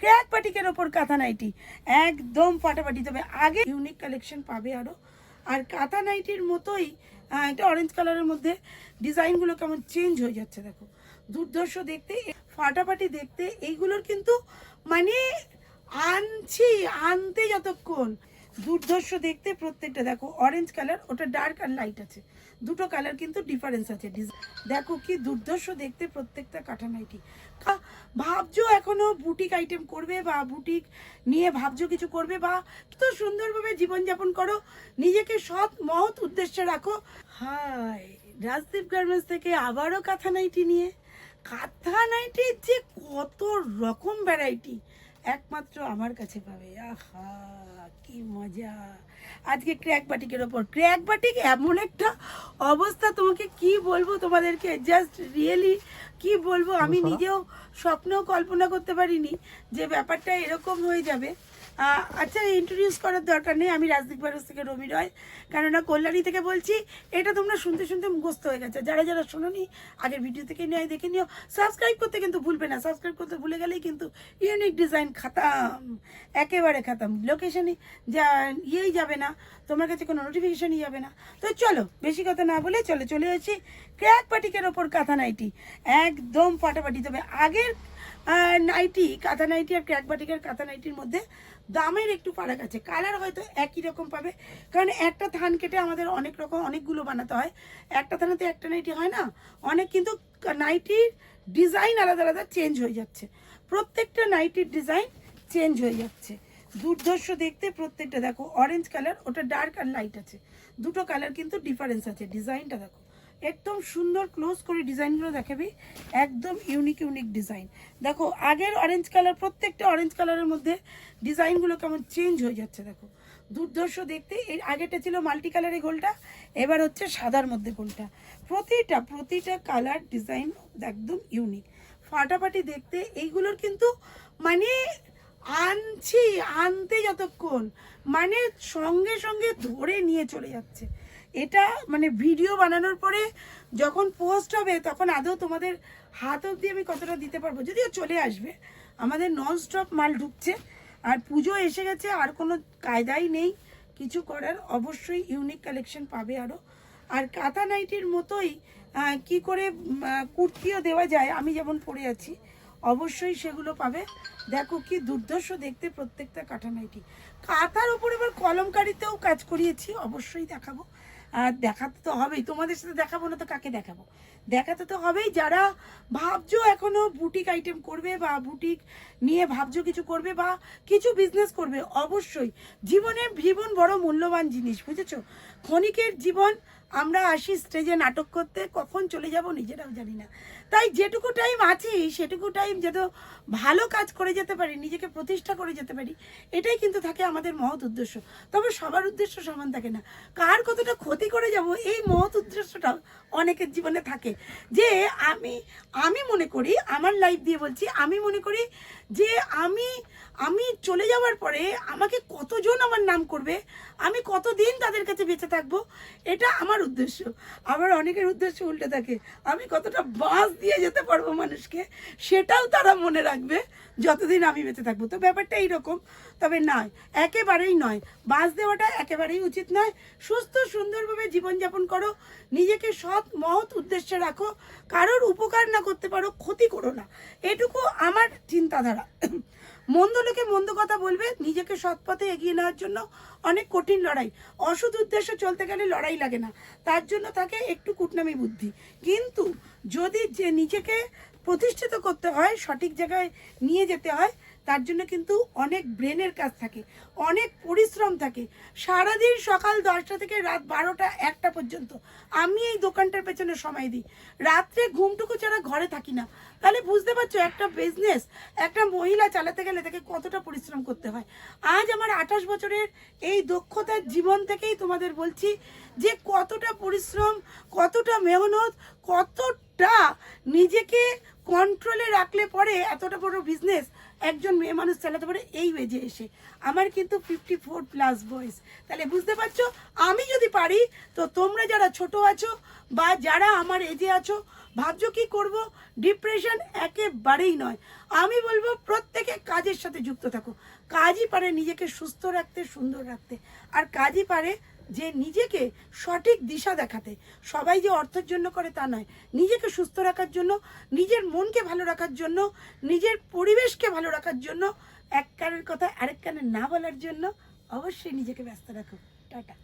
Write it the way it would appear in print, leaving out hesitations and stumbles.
Crack বাটিকের ওপর কাঁথা নাইটি একদম ফাটাফাটি। তবে আগে ইউনিক কালেকশন পাবে আরও। আর কাঁথা নাইটির মতোই একটা অরেঞ্জ কালারের মধ্যে ডিজাইনগুলো কেমন চেঞ্জ হয়ে যাচ্ছে দেখো, দুর্ধর্ষ দেখতে, ফাটাফাটি দেখতে। এইগুলোর কিন্তু মানে আনতে যতক্ষণ দুর্ধর্ষ দেখতে। প্রত্যেকটা দেখো অরেঞ্জ কালার, ওটা ডার্ক আর লাইট আছে, দুটো কালার কিন্তু ডিফারেন্স আছে। দেখো কি দুর্ধর্ষ দেখতে প্রত্যেকটা কাঁথা নাইটি। ভাবছো এখনো বুটিক আইটেম করবে বা বুটিক নিয়ে ভাবছো কিছু করবে, বা তো সুন্দরভাবে জীবনযাপন করো, নিজেকে সৎ মহৎ উদ্দেশ্যে রাখো। হাই, রাজদীপ গার্মেন্টস থেকে আবারও কাঁথা নাইটি নিয়ে। কাঁথা নাইটির যে কত রকম ভ্যারাইটি একমাত্র আমার কাছে পাবে। আহা কি মজা। আজকে ক্র্যাক বাটিকের ওপর। ক্র্যাক বাটিক এমন একটা অবস্থা, তোমাকে কি বলবো, তোমাদেরকে জাস্ট রিয়েলি কি বলবো, আমি নিজেও স্বপ্নেও কল্পনা করতে পারিনি যে ব্যাপারটা এরকম হয়ে যাবে। আচ্ছা, ইন্ট্রোডিউস করার দরকার নেই, আমি রাজদীপ গার্মেন্টস থেকে রমি রয়, কেননা কল্যাণী থেকে বলছি। এটা তোমরা শুনতে শুনতে মুখস্থ হয়ে গেছে, যারা যারা শোনোনি আগের ভিডিও থেকে নিয়ে দেখে নিও। সাবস্ক্রাইব করতে কিন্তু ভুলবে না, সাবস্ক্রাইব করতে ভুলে গেলেই কিন্তু ইউনিক ডিজাইন খাতাম, একেবারে খাতাম। লোকেশনই ইয়েই যাবে না, তোমার কাছে কোনো নোটিফিকেশনই যাবে না। তো চলো বেশি কথা না বলে চলে এসেছি ক্র্যাক বাটিকের ওপর কাঁথা নাইটি একদম ফাটাফাটি। তবে আগের নাইটি, কাঁথা নাইটি আর ক্র্যাক বাটিকের কাঁথা নাইটির মধ্যে দামের একটু ফারাক আছে। কালার হয়তো একই রকম পাবে, কারণ একটা থান কেটে আমাদের অনেকগুলো বানাতে হয়। একটা থানাতে একটা নাইটি হয় না, অনেক কিন্তু নাইটির ডিজাইন আলাদা আলাদা চেঞ্জ হয়ে যাচ্ছে। প্রত্যেকটা নাইটির ডিজাইন চেঞ্জ হয়ে যাচ্ছে, দুর্ধর্ষ দেখতে। প্রত্যেকটা দেখো অরেঞ্জ কালার, ওটা ডার্ক আর লাইট আছে, দুটো কালার কিন্তু ডিফারেন্স আছে। ডিজাইনটা দেখো একদম সুন্দর, ক্লোজ করে ডিজাইনগুলো দেখাবি, একদম ইউনিক ডিজাইন। দেখো আগের অরেঞ্জ কালার, প্রত্যেকটা অরেঞ্জ কালারের মধ্যে ডিজাইনগুলো কেমন চেঞ্জ হয়ে যাচ্ছে দেখো, দুর্ধর্ষ দেখতে। এর আগেটা ছিল মাল্টি কালারের গোলটা, এবার হচ্ছে সাদার মধ্যে গোলটা। প্রতিটা কালার ডিজাইন একদম ইউনিক, ফাটাফাটি দেখতে। এইগুলোর কিন্তু মানে আনতে যতক্ষণ মানে সঙ্গে সঙ্গে ধরে নিয়ে চলে যাচ্ছে। এটা মানে ভিডিও বানানোর পরে যখন পোস্ট হবে তখন আদৌ তোমাদের হাত অবধি আমি কতটা দিতে পারবো, যদিও চলে আসবে। আমাদের নন স্টপ মাল ঢুকছে, আর পুজো এসে গেছে, আর কোনো কায়দাই নেই কিছু করার। অবশ্যই ইউনিক কালেকশন পাবে আরও। আর কাঁথা নাইটির মতোই কি করে কুর্তিও দেওয়া যায়, আমি যেমন পরে আছি, অবশ্যই সেগুলো পাবে। দেখো কি দুর্ধর্ষ দেখতে প্রত্যেকটা কাঁথা নাইটি। কাঁথার উপর এবার কলমকারিতেও কাজ করিয়েছি, অবশ্যই দেখাবো। আর দেখাতে তো হবেই, তোমাদের সাথে দেখাবো না তো কাকে দেখাবো, দেখাতে তো হবেই। যারা ভাবছো এখনো বুটিক আইটেম করবে বা বুটিক নিয়ে ভাবছো কিছু করবে বা কিছু বিজনেস করবে, অবশ্যই জীবন বড় মূল্যবান জিনিস, বুঝেছো? ক্ষণিকের জীবন। আমরা আসি স্টেজে নাটক করতে, কখন চলে যাব নিজেরাও জানি না। তাই যেটুকু টাইম আছি সেটুকু টাইম যাতে ভালো কাজ করে যেতে পারি, নিজেকে প্রতিষ্ঠা করে যেতে পারি, এটাই কিন্তু থাকে আমাদের মহৎ উদ্দেশ্য। তবে সবার উদ্দেশ্য সমান থাকে না, কার কতটা ক্ষতি করে যাব এই মহৎ উদ্দেশ্যটা অনেকের জীবনে থাকে। যে আমি মনে করি, আমার লাইফ দিয়ে বলছি, আমি মনে করি যে আমি চলে যাওয়ার পরে আমাকে কতজন আমার নাম করবে, আমি কতদিন তাদের কাছে বেঁচে থাকবো, এটা আমার উদ্দেশ্য। আবার অনেকের উদ্দেশ্য উল্টে থাকে, আমি কতটা বাঁশ দিয়ে যেতে পারবো মানুষকে, সেটাও তারা মনে রাখবে যতদিন আমি বেঁচে থাকবো। তো ব্যাপারটা এইরকম। তবে নয়, একেবারেই নয়, বাঁশ দেওয়াটা একেবারেই উচিত নয়। সুস্থ সুন্দরভাবে জীবনযাপন করো, নিজেকে সৎ মহৎ উদ্দেশ্যে রাখো, কারোর উপকার না করতে পারো, ক্ষতি করো না, এটুকু আমার চিন্তাধারা। মন্দ লোকে মন্দ কথা বলবে, নিজেকে সৎ পথে এগিয়ে নেওয়ার জন্য অনেক কঠিন লড়াই। অসৎ উদ্দেশ্য চলতে গেলে লড়াই লাগে না, তার জন্য থাকে একটু কুটনামি বুদ্ধি। কিন্তু যদি যে নিজেকে প্রতিষ্ঠিত করতে হয়, সঠিক জায়গায় নিয়ে যেতে হয়, তার জন্য কিন্তু অনেক ব্রেনের কাজ থাকে, অনেক পরিশ্রম থাকে। সারাদিন সকাল 10টা থেকে রাত 12টা 1টা পর্যন্ত আমি এই দোকানটার পেছনে সময় দিই, রাত্রে ঘুমটুকু ছাড়া ঘরে থাকি না। তাহলে বুঝতে পারছো একটা বিজনেস একটা মহিলা চালাতে গেলে তাকে কতটা পরিশ্রম করতে হয়। আজ আমার 28 বছরের এই দক্ষতার জীবন থেকেই তোমাদের বলছি যে কতটা পরিশ্রম, কতটা মেহনত, কতটা নিজেকে কন্ট্রোলে রাখলে পরে এতটা বড় বিজনেস একজন মেয়ে মানুষ চালাতে পারে এই এজে এসে। আমার কিন্তু 54+ বয়স, তাহলে বুঝতে পারছো আমি যদি পারি তো তোমরা যারা ছোট আছো বা যারা আমার এজে আছো ভাবছো কি করব, ডিপ্রেশন একেবারেই নয়। আমি বলবো প্রত্যেকে কাজের সাথে যুক্ত থাকো। কাজই পারে নিজেকে সুস্থ রাখতে, সুন্দর রাখতে, আর কাজই পারে যে নিজেকে সঠিক দিশা দেখাতে। সবাই যে অর্থের জন্য করে তা নয়, নিজেকে সুস্থ রাখার জন্য, নিজের মনকে ভালো রাখার জন্য, নিজের পরিবেশকে ভালো রাখার জন্য, এক কানের কথা আরেক কানে না বলার জন্য অবশ্যই নিজেকে ব্যস্ত রাখো। টাটা।